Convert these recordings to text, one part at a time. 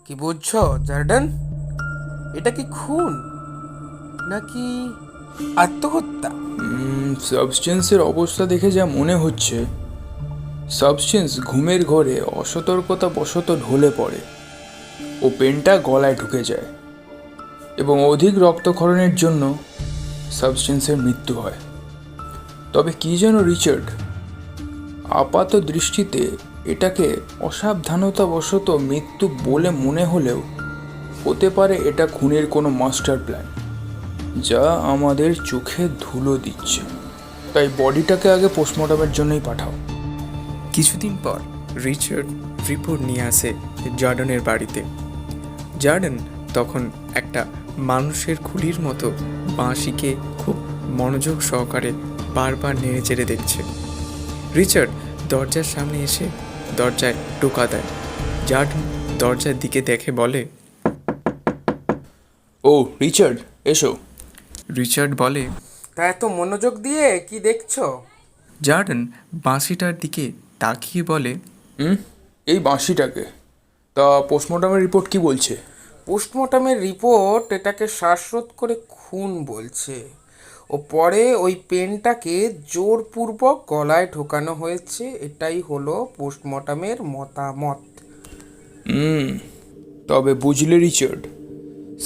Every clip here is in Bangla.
কি বুঝছো জর্ডান? এটা কি খুন নাকি আত্মহত্যা? সাবস্টেন্সের অবস্থা দেখে যা মনে হচ্ছে, সাবস্টেন্স ঘুমের ঘরে অসতর্কতা বশত ঢলে পড়ে ও পেনটা গলায় ঢুকে যায় এবং অধিক রক্তক্ষরণের জন্য সাবস্টেন্সের মৃত্যু হয়। তবে কি যেন রিচার্ড, আপাত দৃষ্টিতে এটাকে অসাবধানতাবশত মৃত্যু বলে মনে হলেও হতে পারে এটা খুনের কোনো মাস্টার প্ল্যান, যা আমাদের চোখে ধুলো দিচ্ছে। তাই বডিটাকে আগে পোস্টমর্টমের জন্যই পাঠাও। কিছুদিন পর রিচার্ড রিপোর্ট নিয়ে আসে জর্ডানের বাড়িতে। জর্ডান তখন একটা মানুষের খুলির মতো বাঁশিকে খুব মনোযোগ সহকারে বারবার নেড়ে চেড়ে দেখছে। রিচার্ড দরজার সামনে এসে দরজায় টোকা দেয়। জর্ডান দরজার দিকে দেখে বলে, ও রিচার্ড, এসো। রিচার্ড বলে, তা এত মনোযোগ দিয়ে কি দেখছো? জর্ডান বাঁশিটার দিকে তাকিয়ে বলে, এই বাঁশিটাকে? তা পোস্টমর্টমের রিপোর্ট কি বলছে? পোস্টমর্টমের রিপোর্ট এটাকে শ্বাসরোধ করে খুন বলছে। ও পরে ওই পেনটাকে জোরপূর্বক গলায় ঢোকানো হয়েছে, এটাই হলো পোস্টমর্টমের মতামত। তবে বুঝলে রিচার্ড,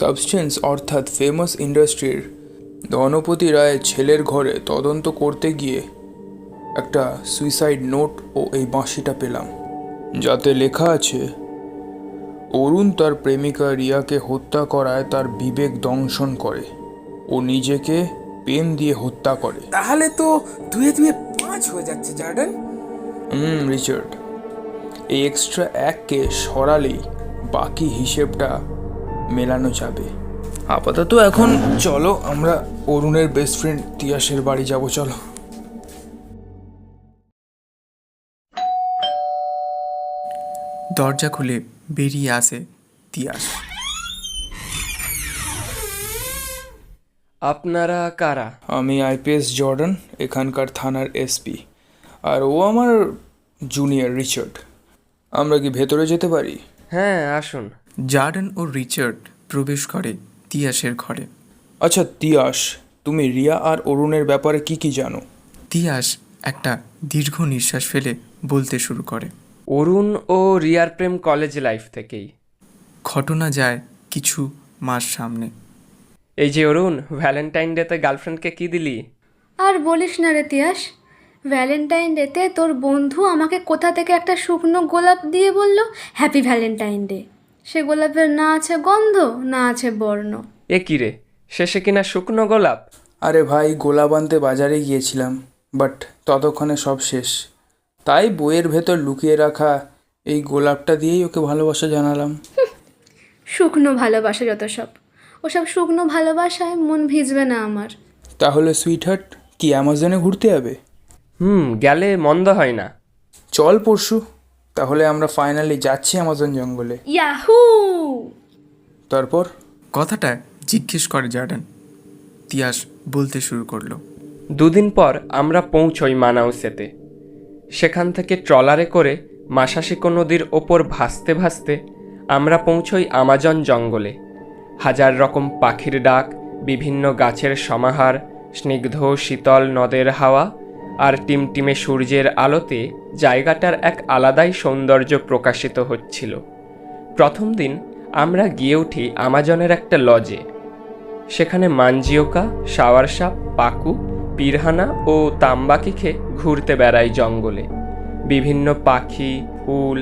সাবস্টেন্স অর্থাৎ ফেমাস ইন্ডাস্ট্রির ধনপতি রায়ের ছেলের ঘরে তদন্ত করতে গিয়ে একটা সুইসাইড নোট ও এই বাঁশিটা পেলাম, যাতে লেখা আছে অরুণ তার প্রেমিকা রিয়াকে হত্যা করায় তার বিবেক দংশন করে ও নিজেকে পেন দিয়ে হত্যা করে। তাহলে তো দুয়ে দুয়ে 5 হয়ে যাচ্ছে জর্ডান। রিচার্ড, এই এক্সট্রা এককে সরালেই বাকি হিসেবটা মেলানো যাবে। আপাতত এখন চলো আমরা অরুণের বেস্ট ফ্রেন্ড তিয়াসের বাড়ি যাব। চলো। দরজা খুলে বেরিয়ে আসে তিয়াস। আপনারা কারা? আমি আইপিএস জর্ডান, এখানকার থানার এসপি, আর ও আমার জুনিয়র রিচার্ড। আমরা কি ভেতরে যেতে পারি? হ্যাঁ, আসুন। জর্ডান ও রিচার্ড প্রবেশ করে তিয়াসের ঘরে। আচ্ছা তিয়াস, তুমি রিয়া আর অরুণের ব্যাপারে কি কি জানো? তিয়াস একটা দীর্ঘ নিঃশ্বাস ফেলে বলতে শুরু করে, অরুণ ও রিয়ার প্রেম কলেজ লাইফ থেকেই। ঘটনা যায় কিছু মাস সামনে। এই যে অরুণ, ভ্যালেন্টাইন ডেতে গার্লফ্রেন্ডকে কি দিলি? আর বলিস না রে তিয়াস, ভ্যালেন্টাইন ডেতে তোর বন্ধু আমাকে কোথা থেকে একটা শুকনো গোলাপ দিয়ে বলল হ্যাপি ভ্যালেন্টাইন ডে। সে গোলাপের না আছে গন্ধ, না আছে বর্ণ। এ কি রে, শেষে কিনা শুকনো গোলাপ? আরে ভাই, গোলাপ আনতে বাজারে গিয়েছিলাম, বাট ততক্ষণে সব শেষ। তাই বইয়ের ভেতর লুকিয়ে রাখা এই গোলাপটা দিয়েই ওকে ভালোবাসা জানালাম। শুকনো ভালোবাসা যত সব, ওসব শুকনো ভালোবাসায় মন ভিজবে না আমার। তাহলে সুইটহার্ট, কি অ্যামাজনে ঘুরতে যাবে? গেলে মন্দ হয় না। চল পরশু, তাহলে আমরা ফাইনালি যাচ্ছি অ্যামাজন জঙ্গলে। ইয়াহু! তারপর কথাটা জিজ্ঞেস করে জর্ডান। তিয়াস বলতে শুরু করলো, 2 দিন পর আমরা পৌঁছই মানাউসেতে। সেখান থেকে ট্রলারে করে মাসাশিকো নদীর ওপর ভাসতে ভাসতে আমরা পৌঁছই আমাজন জঙ্গলে। হাজার রকম পাখির ডাক, বিভিন্ন গাছের সমাহার, স্নিগ্ধ শীতল নদের হাওয়া আর টিমটিমে সূর্যের আলোতে জায়গাটার এক আলাদাই সৌন্দর্য প্রকাশিত হচ্ছিল। প্রথম দিন আমরা গিয়ে উঠি আমাজনের একটা লজে। সেখানে মানজিওকা, শাওয়ার সাপ, পাকু, পিরহানা ও তাম্বাকিকে ঘুরতে বেড়াই জঙ্গলে। বিভিন্ন পাখি, ফুল,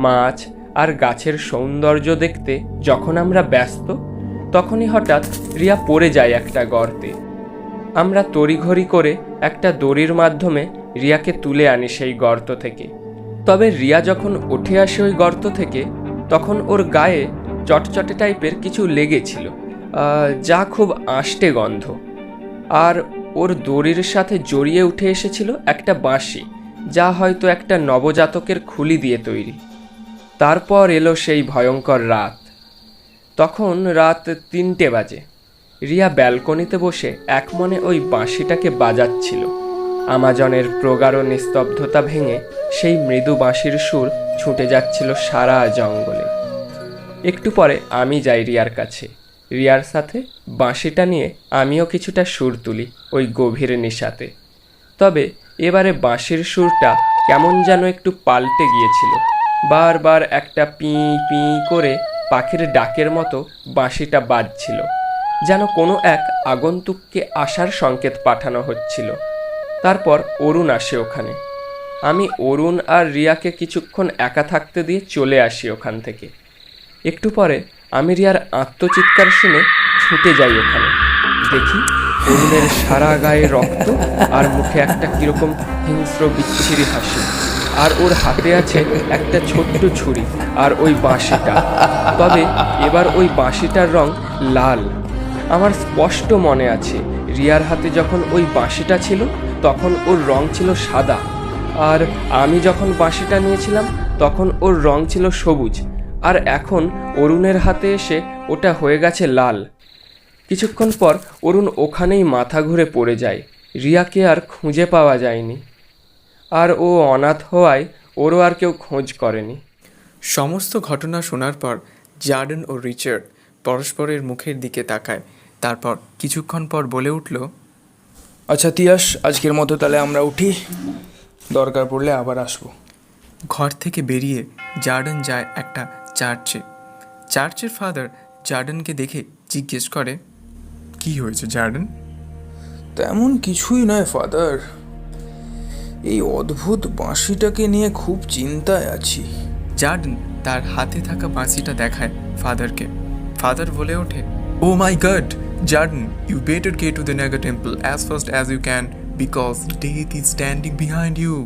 মাছ আর গাছের সৌন্দর্য দেখতে যখন আমরা ব্যস্ত, তখনই হঠাৎ রিয়া পড়ে যায় একটা গর্তে। আমরা তড়িঘড়ি করে একটা দড়ির মাধ্যমে রিয়াকে তুলে আনি সেই গর্ত থেকে। তবে রিয়া যখন উঠে আসে ওই গর্ত থেকে, তখন ওর গায়ে চটচটে টাইপের কিছু লেগেছিল, যা খুব আষ্টে গন্ধ। আর ওর দড়ির সাথে জড়িয়ে উঠে এসেছিল একটা বাঁশি, যা হয়তো একটা নবজাতকের খুলি দিয়ে তৈরি। তারপর এলো সেই ভয়ঙ্কর রাত। তখন রাত 3টে বাজে। রিয়া ব্যালকনিতে বসে একমনে ওই বাঁশিটাকে বাজাচ্ছিল। আমাজনের প্রগাঢ় নিস্তব্ধতা ভেঙে সেই মৃদু বাঁশির সুর ছুটে যাচ্ছিল সারা জঙ্গলে। একটু পরে আমি যাই রিয়ার কাছে। রিয়ার সাথে বাঁশিটা নিয়ে আমিও কিছুটা সুর তুলি ওই গভীর নিশাতে। তবে এবারে বাঁশির সুরটা কেমন যেন একটু পাল্টে গিয়েছিল। বারবার একটা পিঁ পিঁ করে পাখির ডাকের মতো বাঁশিটা বাজছিল, যেন কোনো এক আগন্তুককে আসার সংকেত পাঠানো হচ্ছিল। তারপর অরুণ আসে ওখানে। আমি অরুণ আর রিয়াকে কিছুক্ষণ একা থাকতে দিয়ে চলে আসি ওখান থেকে। একটু পরে আমি রিয়ার আত্মচিৎকার শুনে ছুটে যাই ওখানে। দেখি অরুণের সারা গায়ে রক্ত আর মুখে একটা কিরকম হিংস্র বিচ্ছিরি হাসি, আর ওর হাতে আছে একটা ছোট্ট ছুরি আর ওই বাঁশিটা। তবে এবার ওই বাঁশিটার রং লাল। আমার স্পষ্ট মনে আছে, রিয়ার হাতে যখন ওই বাঁশিটা ছিল তখন ওর রং ছিল সাদা, আর আমি যখন বাঁশিটা নিয়েছিলাম তখন ওর রং ছিল সবুজ, আর এখন অরুণের হাতে এসে ওটা হয়ে গেছে লাল। কিছুক্ষণ পর অরুণ ওখানেই মাথা ঘুরে পড়ে যায়। রিয়াকে আর খুঁজে পাওয়া যায়নি, আর ও অনাথ হওয়ায় ওরও আর কেউ খোঁজ করেনি। সমস্ত ঘটনা শোনার পর জার্ডন ও রিচার্ড পরস্পরের মুখের দিকে তাকায়। তারপর কিছুক্ষণ পর বলে উঠল, আচ্ছা তিয়াস, আজকের মতো তাহলে আমরা উঠি, দরকার পড়লে আবার আসবো। ঘর থেকে বেরিয়ে জার্ডন যায় একটা চার্চে। চার্চের ফাদার জার্ডনকে দেখে জিজ্ঞেস করে, কি হয়েছে জার্ডন? তেমন কিছুই নয় ফাদার, এই অদ্ভুত বাঁশিটাকে নিয়ে খুব চিন্তায় আছি। জার্ডন তার হাতে থাকা বাঁশিটা দেখায় ফাদারকে। ফাদার বলে ওঠে, oh my God Jerdon, you better get to the Naga temple as fast as you can, because death is standing behind you.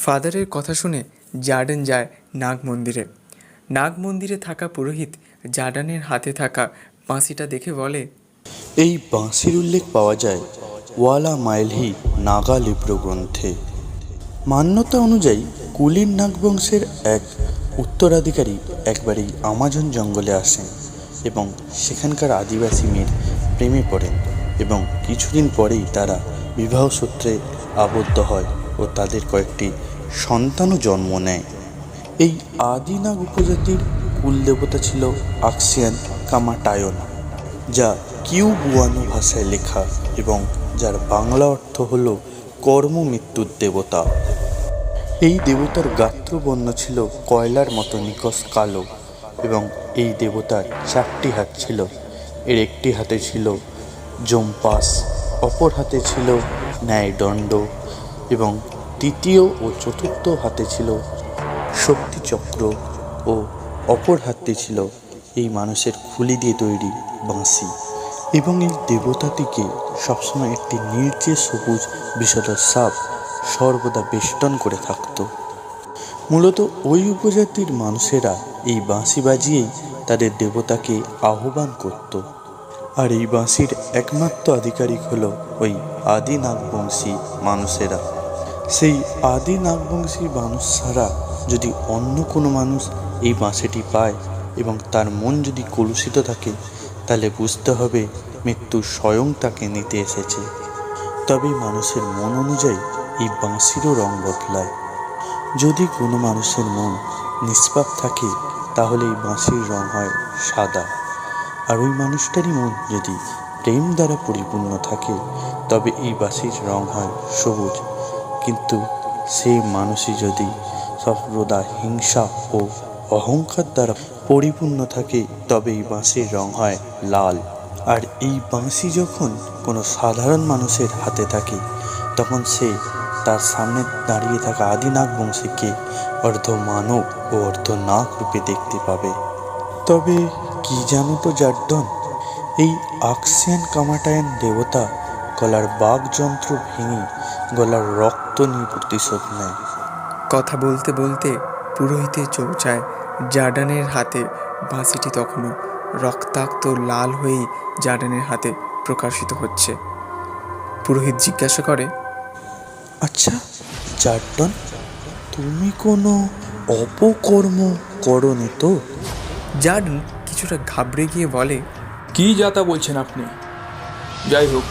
ফাদারের কথা শুনে জার্ডন যায় নাগ মন্দিরে। নাগ মন্দিরে থাকা পুরোহিত জার্ডনের হাতে থাকা বাঁশিটা দেখে বলে, এই বাঁশির উল্লেখ পাওয়া যায় ওয়ালা মাইলহি নাগা লিব্র গ্রন্থে। মান্যতা অনুযায়ী কুলিন নাগ বংশের এক উত্তরাধিকারী একবারই আমাজন জঙ্গলে আসেন এবং সেখানকার আদিবাসী মেয়ের প্রেমে পড়েন, এবং কিছুদিন পরেই তারা বিবাহ সূত্রে আবদ্ধ হয় ও তাদের কয়েকটি সন্তানও জন্ম নেয়। এই আদিনাগ উপজাতির কুলদেবতা ছিল আকসিয়ান কামাটায়ন, যা কিউবুয়ানো ভাষায় লেখা এবং যার বাংলা অর্থ হল কর্ম মৃত্যুর দেবতা। এই দেবতার গাত্রবর্ণ ছিল কয়লার মতো নিকষ কালো, এবং এই দেবতার 4টি হাত ছিল। এর একটি হাতে ছিল জম্পাস, অপর হাতে ছিল ন্যায়দণ্ড, এবং তৃতীয় ও চতুর্থ হাতে ছিল শক্তিচক্র, ও অপর হাতটি ছিল এই মানুষের খুলি দিয়ে তৈরি বাঁশি। এবং এই দেবতাটিকে সবসময় একটি নীলচে সবুজ বিষধর সাপ সর্বদা বেষ্টন করে থাকত। মূলত ওই উপজাতির মানুষেরা এই বাঁশি বাজিয়েই তাদের দেবতাকে আহ্বান করত। আর এই বাঁশির একমাত্র আধিকারিক হলো ওই আদি নাগবংশী মানুষেরা। সেই আদি নাগবংশী মানুষ ছাড়া যদি অন্য কোনো মানুষ এই বাঁশিটি পায় এবং তার মন যদি কলুষিত থাকে, তাহলে বুঝতে হবে মৃত্যু স্বয়ং তাকে নিতে এসেছে। তবে মানুষের মন অনুযায়ী এই বাঁশিরও রং বদলায়। যদি কোনো মানুষের মন নিষ্পাপ থাকে, তাহলে এই বাঁশির রং হয় সাদা। আর ওই মানুষটারই মন যদি প্রেম দ্বারা পরিপূর্ণ থাকে, তবে এই বাঁশির রং হয় সবুজ। কিন্তু সেই মানুষই যদি সর্বদা হিংসা ও অহংকার দ্বারা পরিপূর্ণ থাকে তবেই বাঁশির রং হয় লাল। আর এই বাঁশি যখন কোনো সাধারণ মানুষের হাতে থাকে তখন সে তার সামনে দাঁড়িয়ে থাকা আদি নাগবংশীকে অর্ধ মানব ও অর্ধ নাগ রূপে দেখতে পাবে। তবে কি জানো তো জার্ডন, এই আকসিয়ান কামাটায়ান দেবতা গলার বাকযন্ত্র ভেঙে গলার রক্ত নিয়ে প্রতিশোধ নেয়। কথা বলতে বলতে পুরোহিতের চোখ যায় জার্ডানের হাতে বাঁশিটি তখনও রক্তাক্ত লাল হয়েই জার্ডানের হাতে প্রকাশিত হচ্ছে। পুরোহিত জিজ্ঞাসা করে, আচ্ছা জার্ডন, তুমি কোনো অপকর্ম করনি তো? জার্ডন কিছুটা ঘাবড়ে গিয়ে বলে, কি যাতা বলছেন আপনি? যাই হোক,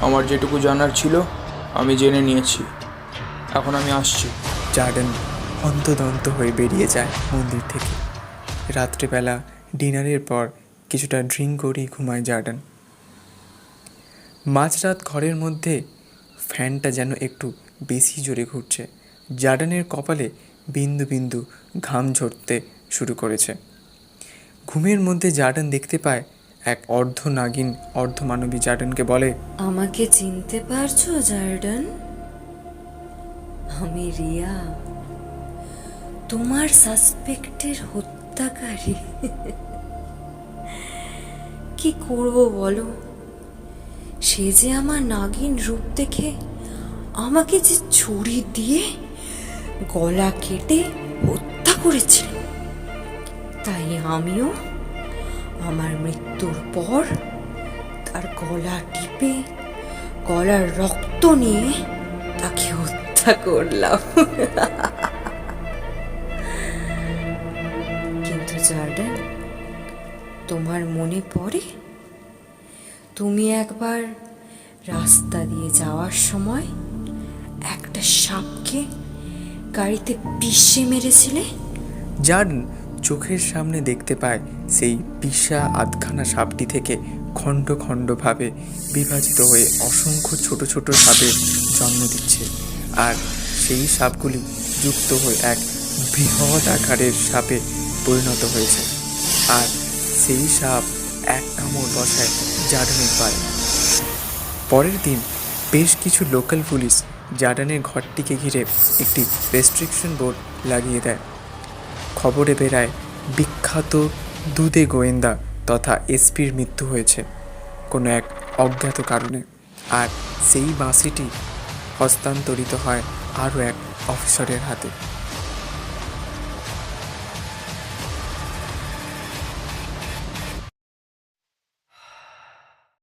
আমার যেটুকু জানার ছিল আমি জেনে নিয়েছি। এখন আমি আসছি। জার্ডন হন্তদন্ত হয়ে বেরিয়ে যায় মন্দির থেকে। রাত্রেবেলা ডিনারের পর কিছুটা ড্রিঙ্ক করেই ঘুমায় জার্ডন। মাঝরাত ঘরের মধ্যে ফ্যানটা যেন একটু বেশি জোরে ঘুরছে। জার্ডনের কপালে বিন্দু বিন্দু ঘাম ঝরতে শুরু করেছে। ঘুমের মধ্যে জার্ডন দেখতে পায় এক অর্ধ নাগিন অর্ধ মানবী জার্ডনকে বলে, আমাকে চিনতে পারছো জার্ডন? আমি রিয়া, তোমার সাসপেক্টের হত্যাকারী। কি করব বলো, সে যে আমার নাগিন রূপ দেখে আমাকে যে ছুরি দিয়ে গলা কেটে হত্যা করেছিল, তাই আমিও আমার মৃত্যুর পর তার গলা টিপে গলার রক্ত নিয়ে তাকে হত্যা করলাম। কিন্তু জার্ডন, তোমার মনে পড়ে তুমি একবার রাস্তা দিয়ে যাওয়ার সময় একটা সাপকে গাড়িতে পিষে মেরেছিলে? জার্ডন চোখের সামনে দেখতে পায় সেই পিসা আধখানা সাপটি থেকে খণ্ড খণ্ডভাবে বিভাজিত হয়ে অসংখ্য ছোট ছোট সাপের জন্ম দিচ্ছে, আর সেই সাপগুলি যুক্ত হয়ে এক বৃহৎ আকারের সাপে পরিণত হয়েছে। আর সেই সাপ এক কামড় বসায় জার্ডনের পায়ে। পরের দিন বেশ কিছু লোকাল পুলিশ জার্ডনের ঘরটিকে ঘিরে একটি রেস্ট্রিকশন বোর্ড লাগিয়ে দেয়। খবরে বেরায় বিখ্যাত দুধে গোয়েন্দা তথা এসপির মৃত্যু হয়েছে কোনো এক অজ্ঞাত কারণে। আর সেই বাঁশিটি হস্তান্তরিত হয় আরও এক অফিসারের হাতে।